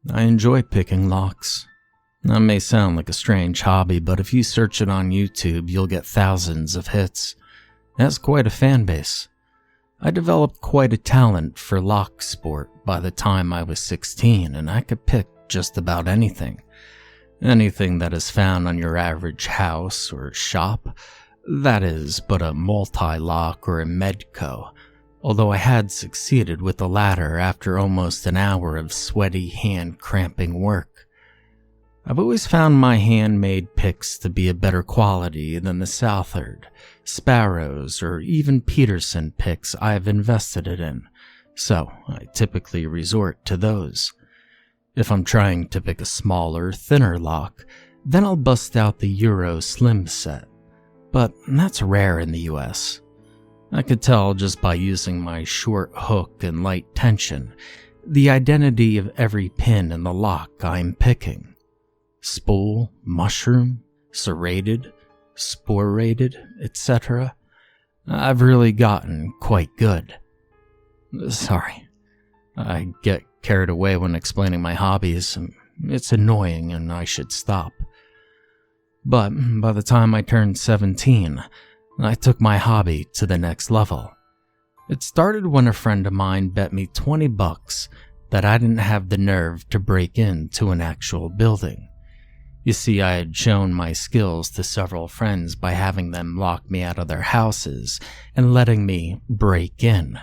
I enjoy picking locks. That may sound like a strange hobby, but if you search it on YouTube, you'll get thousands of hits. It has quite a fan base. I developed quite a talent for lock sport by the time I was 16, and I could pick just about anything. Anything that is found on your average house or shop, that is, but a multi-lock or a medco, although I had succeeded with the latter after almost an hour of sweaty hand-cramping work. I've always found my handmade picks to be a better quality than the Southard, Sparrows, or even Peterson picks I've invested it in, so I typically resort to those. If I'm trying to pick a smaller, thinner lock, then I'll bust out the Euro Slim set, but that's rare in the US. I could tell just by using my short hook and light tension the identity of every pin in the lock I'm picking. Spool, mushroom, serrated, sporated, etc. I've really gotten quite good. Sorry, I get carried away when explaining my hobbies. It's annoying and I should stop. But by the time I turned 17, I took my hobby to the next level. It started when a friend of mine bet me $20 that I didn't have the nerve to break into an actual building. You see, I had shown my skills to several friends by having them lock me out of their houses and letting me break in.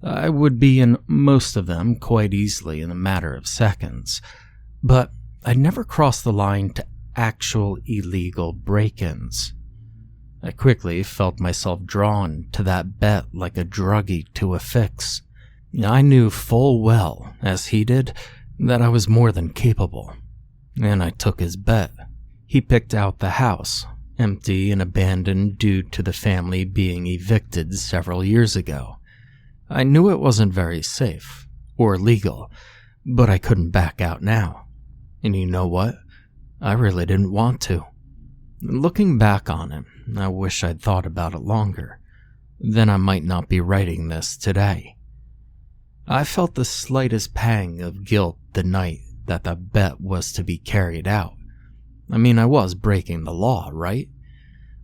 I would be in most of them quite easily in a matter of seconds, but I'd never crossed the line to actual illegal break-ins. I quickly felt myself drawn to that bet like a druggie to a fix. I knew full well, as he did, that I was more than capable. And I took his bet. He picked out the house, empty and abandoned due to the family being evicted several years ago. I knew it wasn't very safe, or legal, but I couldn't back out now. And you know what? I really didn't want to. Looking back on it, I wish I'd thought about it longer. Then I might not be writing this today. I felt the slightest pang of guilt the night that the bet was to be carried out. I mean, I was breaking the law, right?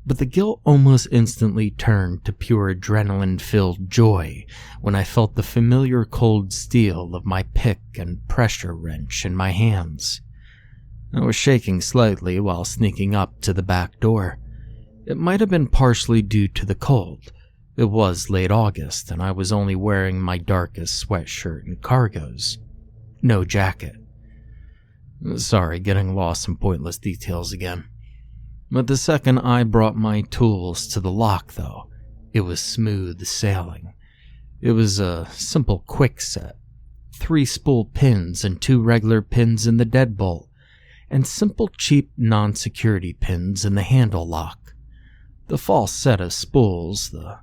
But the guilt almost instantly turned to pure adrenaline-filled joy when I felt the familiar cold steel of my pick and pressure wrench in my hands. I was shaking slightly while sneaking up to the back door. It might have been partially due to the cold. It was late August, and I was only wearing my darkest sweatshirt and cargos. No jacket. Sorry, getting lost in pointless details again. But the second I brought my tools to the lock, though, it was smooth sailing. It was a simple quick set. 3 spool pins and 2 regular pins in the deadbolt, and simple cheap non-security pins in the handle lock. The false set of spools, the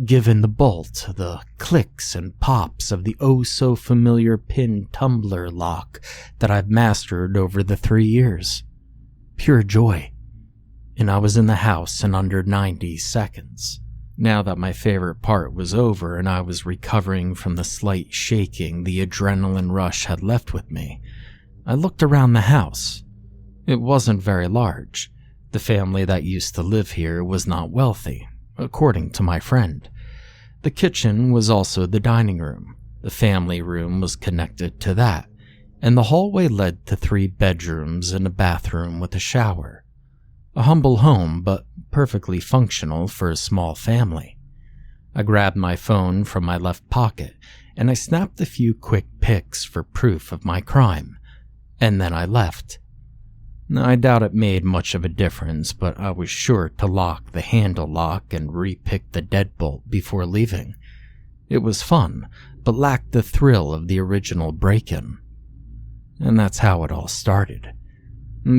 give in the bolt, the clicks and pops of the oh-so-familiar pin tumbler lock that I've mastered over the 3 years. Pure joy. And I was in the house in under 90 seconds. Now that my favorite part was over and I was recovering from the slight shaking the adrenaline rush had left with me, I looked around the house. It wasn't very large. The family that used to live here was not wealthy, according to my friend. The kitchen was also the dining room. The family room was connected to that, and the hallway led to 3 bedrooms and a bathroom with a shower. A humble home, but perfectly functional for a small family. I grabbed my phone from my left pocket, and I snapped a few quick pics for proof of my crime, and then I left. I doubt it made much of a difference, but I was sure to lock the handle lock and re-pick the deadbolt before leaving. It was fun, but lacked the thrill of the original break-in. And that's how it all started.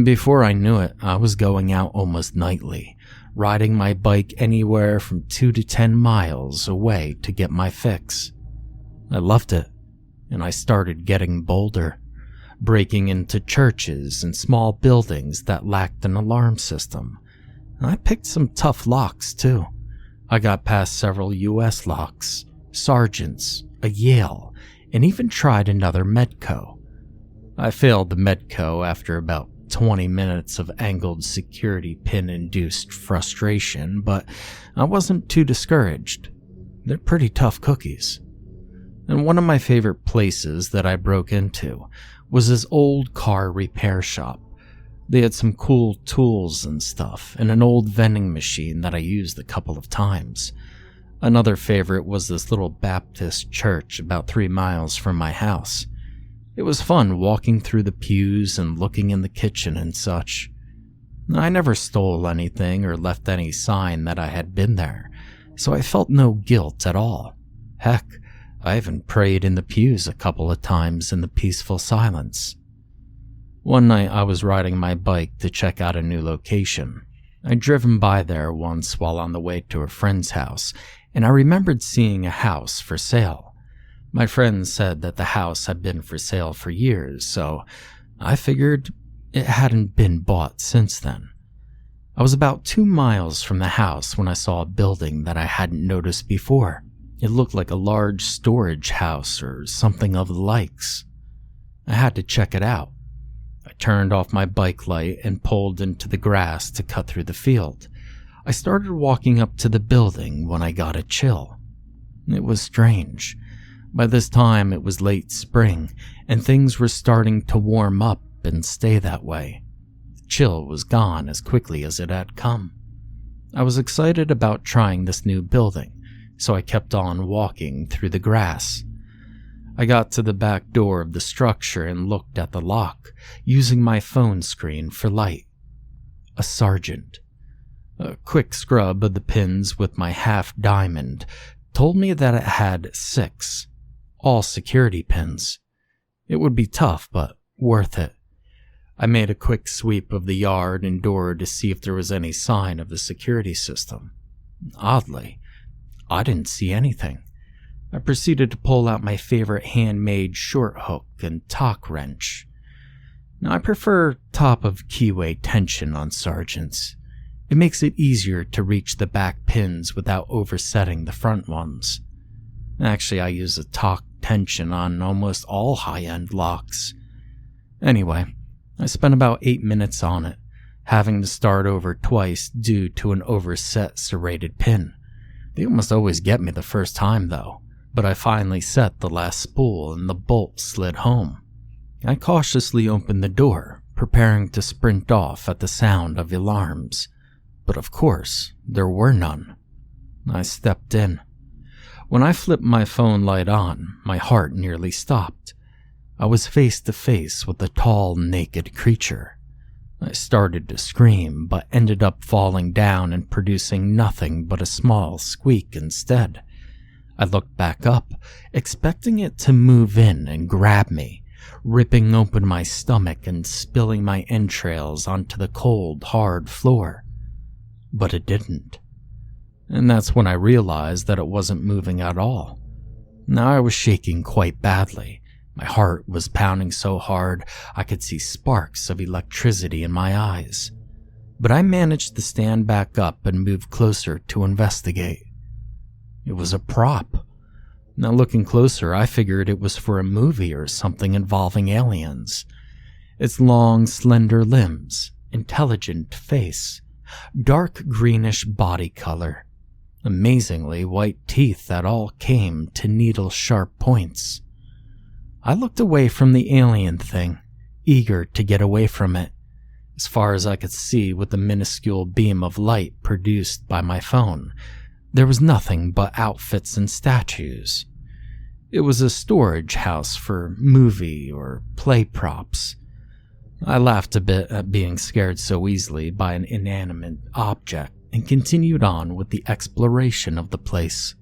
Before I knew it, I was going out almost nightly, riding my bike anywhere from 2 to 10 miles away to get my fix. I loved it, and I started getting bolder, breaking into churches and small buildings that lacked an alarm system. I picked some tough locks, too. I got past several US locks, sergeants, a Yale, and even tried another Medco. I failed the Medco after about 20 minutes of angled security pin-induced frustration, but I wasn't too discouraged. They're pretty tough cookies. And one of my favorite places that I broke into was this old car repair shop. They had some cool tools and stuff, and an old vending machine that I used a couple of times. Another favorite was this little Baptist church about 3 miles from my house. It was fun walking through the pews and looking in the kitchen and such. I never stole anything or left any sign that I had been there, so I felt no guilt at all. Heck, I even prayed in the pews a couple of times in the peaceful silence. One night I was riding my bike to check out a new location. I'd driven by there once while on the way to a friend's house, and I remembered seeing a house for sale. My friend said that the house had been for sale for years, so I figured it hadn't been bought since then. I was about 2 miles from the house when I saw a building that I hadn't noticed before. It looked like a large storage house or something of the likes. I had to check it out. I turned off my bike light and pulled into the grass to cut through the field. I started walking up to the building when I got a chill. It was strange. By this time it was late spring, and things were starting to warm up and stay that way. The chill was gone as quickly as it had come. I was excited about trying this new building, so I kept on walking through the grass. I got to the back door of the structure and looked at the lock, using my phone screen for light. A sergeant. A quick scrub of the pins with my half diamond told me that it had 6, all security pins. It would be tough, but worth it. I made a quick sweep of the yard and door to see if there was any sign of the security system. Oddly, I didn't see anything. I proceeded to pull out my favorite handmade short hook and torque wrench. Now, I prefer top of keyway tension on sergeants. It makes it easier to reach the back pins without oversetting the front ones. Actually, I use a torque tension on almost all high-end locks. Anyway, I spent about 8 minutes on it, having to start over twice due to an overset serrated pin. They almost always get me the first time though, but I finally set the last spool and the bolt slid home. I cautiously opened the door, preparing to sprint off at the sound of alarms, but of course, there were none. I stepped in. When I flipped my phone light on, my heart nearly stopped. I was face to face with a tall, naked creature. I started to scream, but ended up falling down and producing nothing but a small squeak instead. I looked back up, expecting it to move in and grab me, ripping open my stomach and spilling my entrails onto the cold, hard floor. But it didn't. And that's when I realized that it wasn't moving at all. Now I was shaking quite badly. My heart was pounding so hard I could see sparks of electricity in my eyes. But I managed to stand back up and move closer to investigate. It was a prop. Now looking closer, I figured it was for a movie or something involving aliens. Its long, slender limbs, intelligent face, dark greenish body color, amazingly white teeth that all came to needle-sharp points. I looked away from the alien thing, eager to get away from it, as far as I could see with the minuscule beam of light produced by my phone. There was nothing but outfits and statues. It was a storage house for movie or play props. I laughed a bit at being scared so easily by an inanimate object and continued on with the exploration of the place.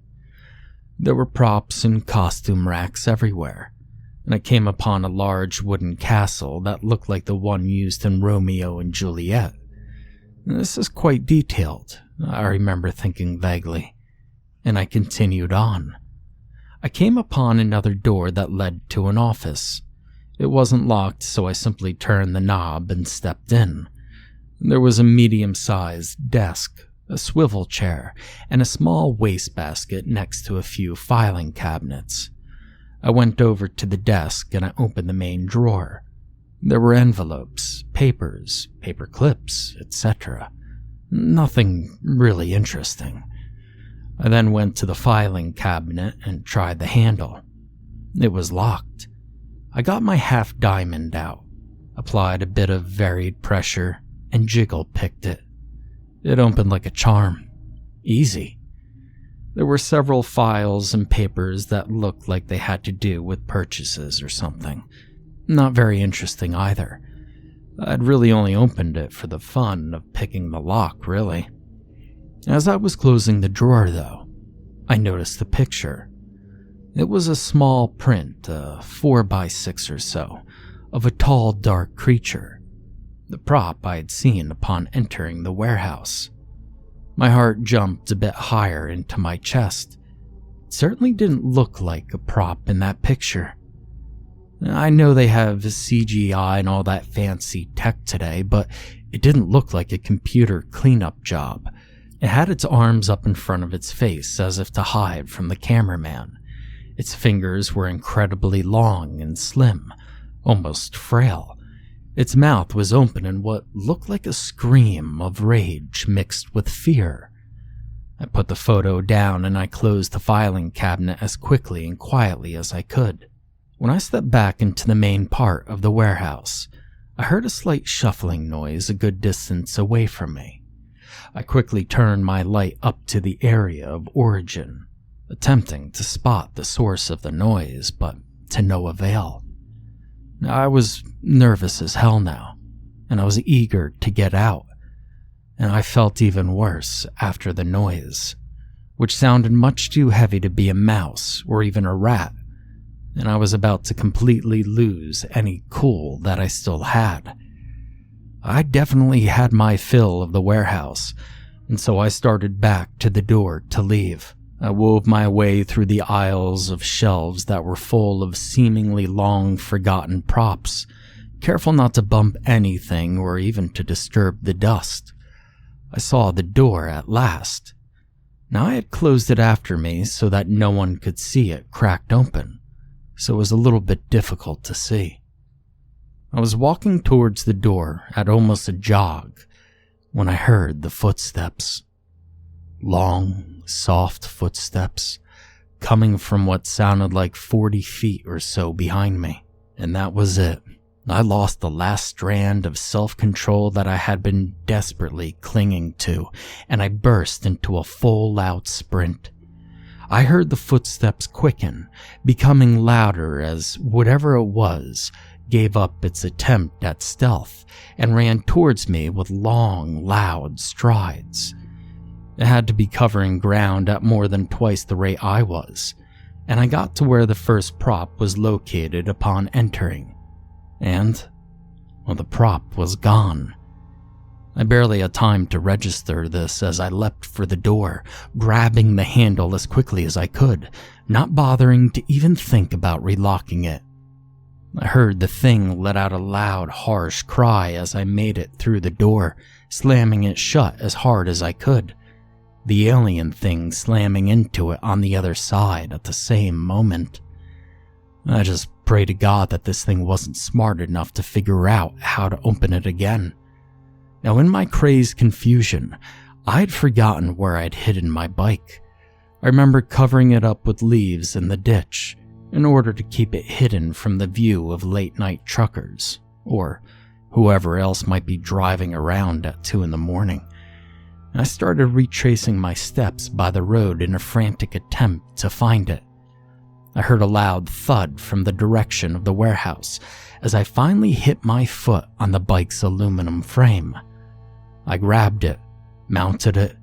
There were props and costume racks everywhere, and I came upon a large wooden castle that looked like the one used in Romeo and Juliet. This is quite detailed, I remember thinking vaguely, and I continued on. I came upon another door that led to an office. It wasn't locked, so I simply turned the knob and stepped in. There was a medium-sized desk, a swivel chair, and a small wastebasket next to a few filing cabinets. I went over to the desk and I opened the main drawer. There were envelopes, papers, paper clips, etc. Nothing really interesting. I then went to the filing cabinet and tried the handle. It was locked. I got my half diamond out, applied a bit of varied pressure, and jiggle-picked it. It opened like a charm. Easy. There were several files and papers that looked like they had to do with purchases or something. Not very interesting either. I'd really only opened it for the fun of picking the lock, really. As I was closing the drawer, though, I noticed the picture. It was a small print, 4x6 or so, of a tall, dark creature, the prop I had seen upon entering the warehouse. My heart jumped a bit higher into my chest. It certainly didn't look like a prop in that picture. I know they have CGI and all that fancy tech today, but it didn't look like a computer cleanup job. It had its arms up in front of its face as if to hide from the cameraman. Its fingers were incredibly long and slim, almost frail. Its mouth was open in what looked like a scream of rage mixed with fear. I put the photo down and I closed the filing cabinet as quickly and quietly as I could. When I stepped back into the main part of the warehouse, I heard a slight shuffling noise a good distance away from me. I quickly turned my light up to the area of origin, attempting to spot the source of the noise, but to no avail. I was nervous as hell now, and I was eager to get out, and I felt even worse after the noise, which sounded much too heavy to be a mouse or even a rat, and I was about to completely lose any cool that I still had. I definitely had my fill of the warehouse, and so I started back to the door to leave. I wove my way through the aisles of shelves that were full of seemingly long forgotten props, careful not to bump anything or even to disturb the dust. I saw the door at last. Now I had closed it after me so that no one could see it cracked open, so it was a little bit difficult to see. I was walking towards the door at almost a jog when I heard the footsteps. Long, soft footsteps coming from what sounded like 40 feet or so behind me. And that was it. I lost the last strand of self-control that I had been desperately clinging to, and I burst into a full-out sprint. I heard the footsteps quicken, becoming louder as whatever it was gave up its attempt at stealth and ran towards me with long, loud strides. It had to be covering ground at more than twice the rate I was, and I got to where the first prop was located upon entering. And, well, the prop was gone. I barely had time to register this as I leapt for the door, grabbing the handle as quickly as I could, not bothering to even think about relocking it. I heard the thing let out a loud, harsh cry as I made it through the door, slamming it shut as hard as I could. The alien thing slamming into it on the other side at the same moment. I just pray to God that this thing wasn't smart enough to figure out how to open it again. Now, in my crazed confusion, I'd forgotten where I'd hidden my bike. I remember covering it up with leaves in the ditch in order to keep it hidden from the view of late-night truckers, or whoever else might be driving around at 2 a.m. I started retracing my steps by the road in a frantic attempt to find it. I heard a loud thud from the direction of the warehouse as I finally hit my foot on the bike's aluminum frame. I grabbed it, mounted it,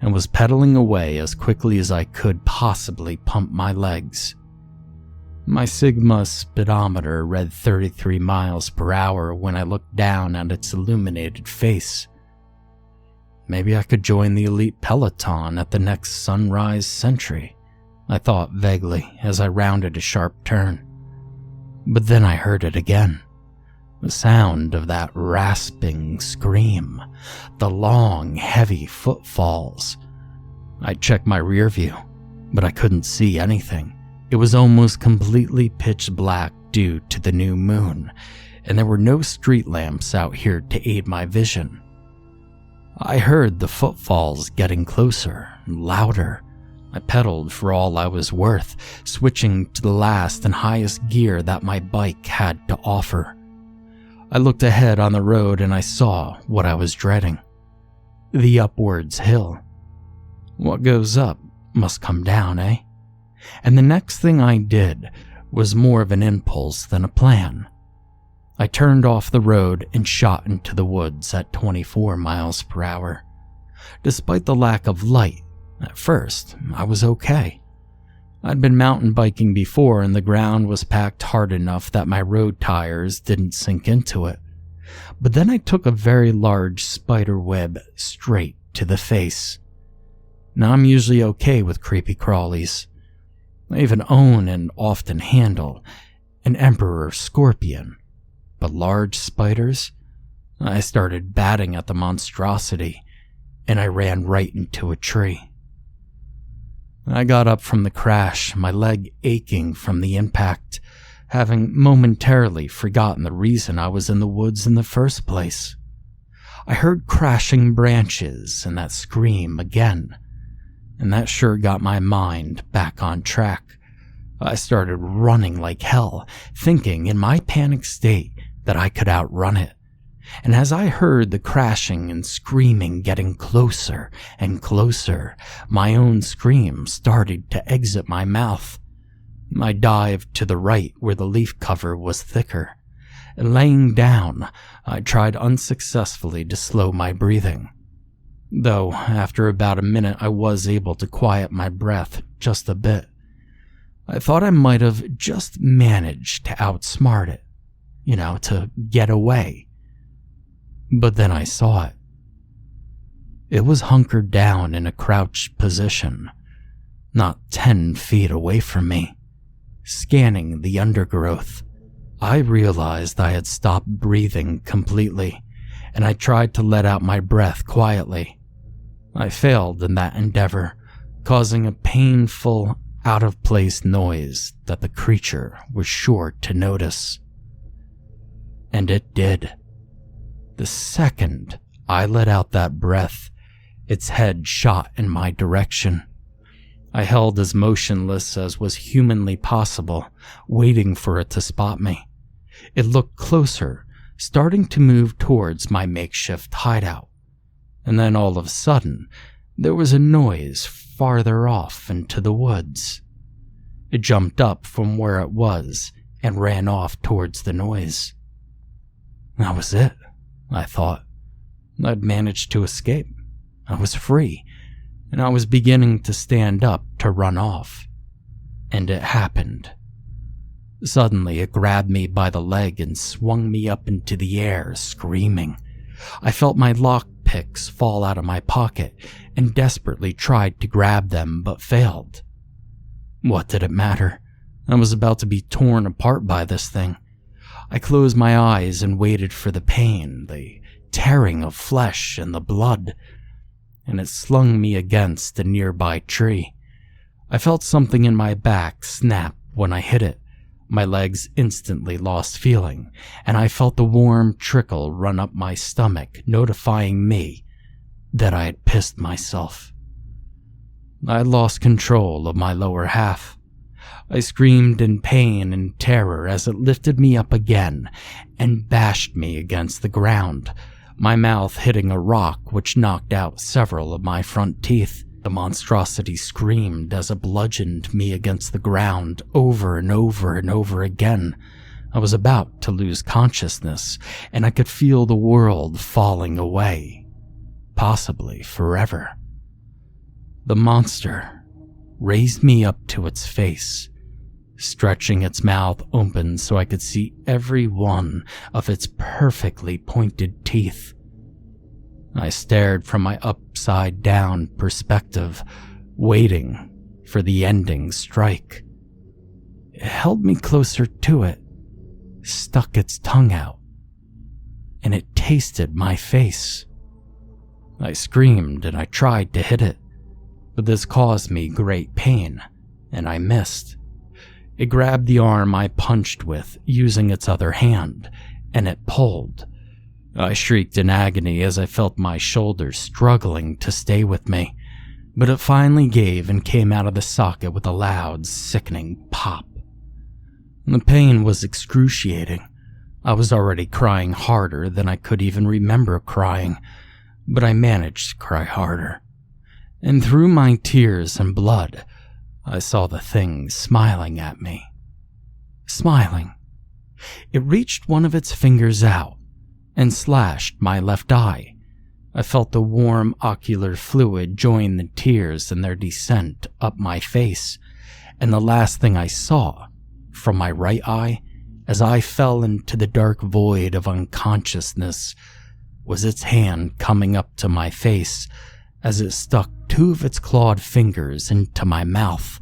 and was pedaling away as quickly as I could possibly pump my legs. My Sigma speedometer read 33 miles per hour when I looked down at its illuminated face. Maybe I could join the elite peloton at the next sunrise century, I thought vaguely as I rounded a sharp turn. But then I heard it again. The sound of that rasping scream, the long, heavy footfalls. I checked my rear view, but I couldn't see anything. It was almost completely pitch black due to the new moon, and there were no street lamps out here to aid my vision. I heard the footfalls getting closer, louder. I pedaled for all I was worth, switching to the last and highest gear that my bike had to offer. I looked ahead on the road and I saw what I was dreading. The upwards hill. What goes up must come down, eh? And the next thing I did was more of an impulse than a plan. I turned off the road and shot into the woods at 24 miles per hour. Despite the lack of light, at first, I was okay. I'd been mountain biking before and the ground was packed hard enough that my road tires didn't sink into it. But then I took a very large spider web straight to the face. Now I'm usually okay with creepy crawlies. I even own and often handle an emperor scorpion. But large spiders? I started batting at the monstrosity and I ran right into a tree. I got up from the crash, my leg aching from the impact, having momentarily forgotten the reason I was in the woods in the first place. I heard crashing branches and that scream again, and that sure got my mind back on track. I started running like hell, thinking in my panic state that I could outrun it. And as I heard the crashing and screaming getting closer and closer, my own scream started to exit my mouth. I dived to the right where the leaf cover was thicker. And laying down, I tried unsuccessfully to slow my breathing. Though after about a minute I was able to quiet my breath just a bit. I thought I might have just managed to outsmart it, to get away. But then I saw it. It was hunkered down in a crouched position, not 10 feet away from me. Scanning the undergrowth, I realized I had stopped breathing completely, and I tried to let out my breath quietly. I failed in that endeavor, causing a painful, out-of-place noise that the creature was sure to notice. And it did. The second I let out that breath, its head shot in my direction. I held as motionless as was humanly possible, waiting for it to spot me. It looked closer, starting to move towards my makeshift hideout. And then all of a sudden, there was a noise farther off into the woods. It jumped up from where it was and ran off towards the noise. That was it, I thought. I'd managed to escape. I was free, and I was beginning to stand up to run off. And it happened. Suddenly, it grabbed me by the leg and swung me up into the air, screaming. I felt my lockpicks fall out of my pocket and desperately tried to grab them, but failed. What did it matter? I was about to be torn apart by this thing. I closed my eyes and waited for the pain, the tearing of flesh and the blood, and it slung me against a nearby tree. I felt something in my back snap when I hit it. My legs instantly lost feeling, and I felt the warm trickle run up my stomach, notifying me that I had pissed myself. I lost control of my lower half. I screamed in pain and terror as it lifted me up again and bashed me against the ground, my mouth hitting a rock which knocked out several of my front teeth. The monstrosity screamed as it bludgeoned me against the ground over and over and over again. I was about to lose consciousness, and I could feel the world falling away, possibly forever. The monster raised me up to its face, stretching its mouth open so I could see every one of its perfectly pointed teeth. I stared from my upside-down perspective, waiting for the ending strike. It held me closer to it, stuck its tongue out, and it tasted my face. I screamed and I tried to hit it, but this caused me great pain, and I missed. It grabbed the arm I punched with, using its other hand, and it pulled. I shrieked in agony as I felt my shoulders struggling to stay with me, but it finally gave and came out of the socket with a loud, sickening pop. The pain was excruciating. I was already crying harder than I could even remember crying, but I managed to cry harder. And through my tears and blood, I saw the thing smiling at me. Smiling. It reached one of its fingers out and slashed my left eye. I felt the warm ocular fluid join the tears in their descent up my face, and the last thing I saw from my right eye as I fell into the dark void of unconsciousness was its hand coming up to my face as it stuck two of its clawed fingers into my mouth,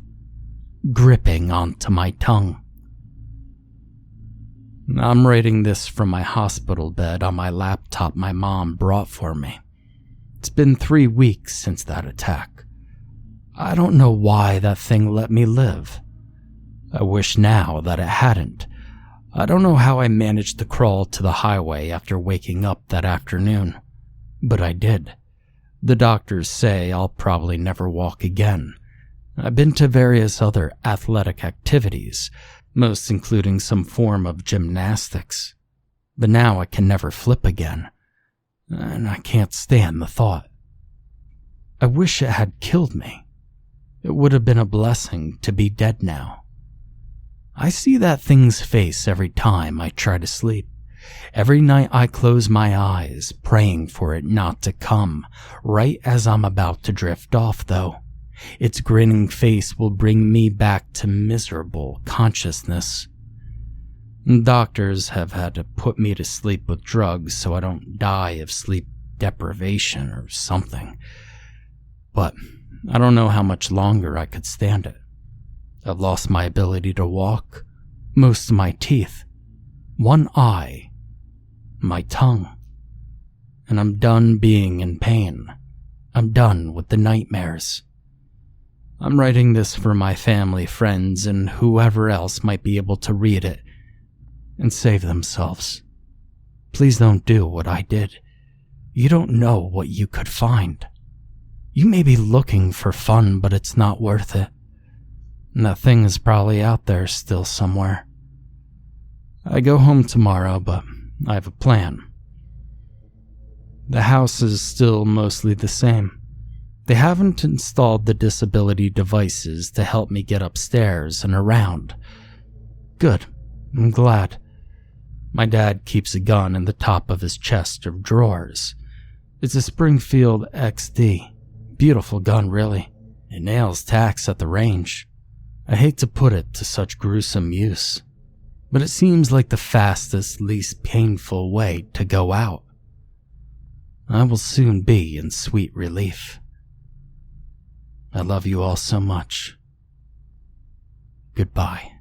gripping onto my tongue. I'm writing this from my hospital bed on my laptop my mom brought for me. It's been 3 weeks since that attack. I don't know why that thing let me live. I wish now that it hadn't. I don't know how I managed to crawl to the highway after waking up that afternoon, but I did. The doctors say I'll probably never walk again. I've been to various other athletic activities, most including some form of gymnastics, but now I can never flip again, and I can't stand the thought. I wish it had killed me. It would have been a blessing to be dead now. I see that thing's face every time I try to sleep. Every night I close my eyes, praying for it not to come, right as I'm about to drift off, though. Its grinning face will bring me back to miserable consciousness. Doctors have had to put me to sleep with drugs so I don't die of sleep deprivation or something. But I don't know how much longer I could stand it. I've lost my ability to walk, most of my teeth, one eye, my tongue, and I'm done being in pain. I'm done with the nightmares. I'm writing this for my family, friends, and whoever else might be able to read it and save themselves. Please don't do what I did. You don't know what you could find. You may be looking for fun, but it's not worth it. And that thing is probably out there still somewhere. I go home tomorrow, but I have a plan. The house is still mostly the same. They haven't installed the disability devices to help me get upstairs and around. Good, I'm glad. My dad keeps a gun in the top of his chest of drawers. It's a Springfield XD. Beautiful gun, really. It nails tacks at the range. I hate to put it to such gruesome use, but it seems like the fastest, least painful way to go out. I will soon be in sweet relief. I love you all so much. Goodbye.